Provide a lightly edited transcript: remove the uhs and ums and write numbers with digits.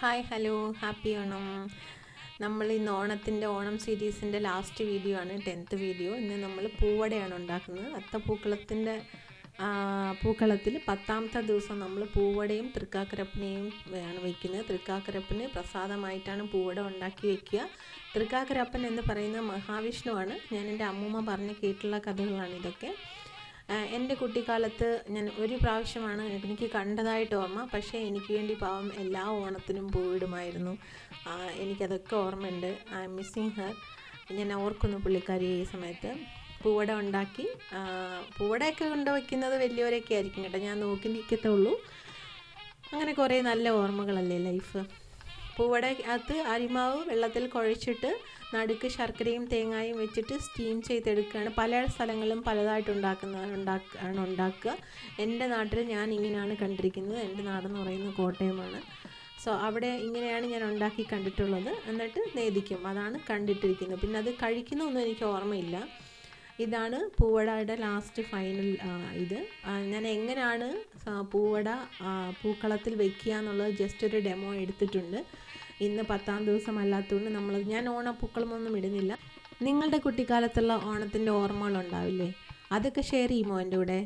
Hi hello happy Onam. നമ്മൾ ഇന്ന് Onam സീരീസിൻ്റെ last video ആണ്, 10th വീഡിയോ. ഇന്ന് നമ്മൾ പൂവടയാണ് ഉണ്ടാക്കുന്നത്. അത്തപ്പൂക്കളത്തിൻ്റെ പൂക്കളത്തിൽ 10ാമത്തെ ദിവസം നമ്മൾ പൂവടയും തൃക്കാക്കരപ്പനെയും ആണ് വയ്ക്കുന്നത്. തൃക്കാക്കരപ്പന് പ്രസാദമായിട്ടാണ് പൂവട ഉണ്ടാക്കി വയ്ക്കുക. തൃക്കാക്കരപ്പൻ എന്ന് പറയുന്ന മഹാവിഷ്ണുവാണ്. ഞാൻ എൻ്റെ അമ്മൂമ്മ പറഞ്ഞ് കേട്ടുള്ള കഥകളാണ് ഇതൊക്കെ. എൻ്റെ കുട്ടിക്കാലത്ത് ഞാൻ ഒരു പ്രാവശ്യമാണ് എനിക്ക് കണ്ടതായിട്ട് ഓർമ്മ. പക്ഷേ എനിക്ക് വേണ്ടി പാവം എല്ലാ ഓണത്തിനും പൂവിടുമായിരുന്നു. എനിക്കതൊക്കെ ഓർമ്മയുണ്ട്. I M missing Har. ഞാൻ ഓർക്കുന്നു പുള്ളിക്കാരി ഈ സമയത്ത് പൂവട ഉണ്ടാക്കി. പൂവടയൊക്കെ കൊണ്ടുവയ്ക്കുന്നത് വലിയവരൊക്കെ ആയിരിക്കും കേട്ടോ, ഞാൻ നോക്കി നിൽക്കത്തുള്ളൂ. അങ്ങനെ കുറേ നല്ല ഓർമ്മകളല്ലേ ലൈഫ്. പൂവടക്കകത്ത് അരിമാവ് വെള്ളത്തിൽ കുഴച്ചിട്ട് നടുക്ക് ശർക്കരയും തേങ്ങായും വെച്ചിട്ട് സ്റ്റീം ചെയ്തെടുക്കുകയാണ്. പല സ്ഥലങ്ങളിലും പലതായിട്ട് ഉണ്ടാക്കുക. എൻ്റെ നാട്ടിൽ ഞാൻ ഇങ്ങനെയാണ് കണ്ടിരിക്കുന്നത്. എൻ്റെ നാടെന്ന് പറയുന്നത് കോട്ടയമാണ്. സോ അവിടെ ഇങ്ങനെയാണ് ഞാൻ ഉണ്ടാക്കി കണ്ടിട്ടുള്ളത്. എന്നിട്ട് നേദിക്കും, അതാണ് കണ്ടിട്ടിരിക്കുന്നത്. പിന്നെ അത് കഴിക്കുന്നൊന്നും എനിക്ക് ഓർമ്മയില്ല. ഇതാണ് പൂവടയുടെ ലാസ്റ്റ് ഫൈനൽ. ഇത് ഞാൻ എങ്ങനെയാണ് പൂവട പൂക്കളത്തിൽ വെക്കുക എന്നുള്ളത് ജസ്റ്റ് ഒരു ഡെമോ എടുത്തിട്ടുണ്ട്. ഇന്ന് 10ാം ദിവസം അല്ലാത്തതുകൊണ്ട് ഞാൻ ഓണപ്പൂക്കളമൊന്നും ഇടുന്നില്ല. നിങ്ങളുടെ കുട്ടിക്കാലത്തുള്ള ഓണത്തിൻ്റെ ഓർമ്മകളുണ്ടാവില്ലേ? അതൊക്കെ ഷെയർ ചെയ്യുമോ എൻ്റെ കൂടെ?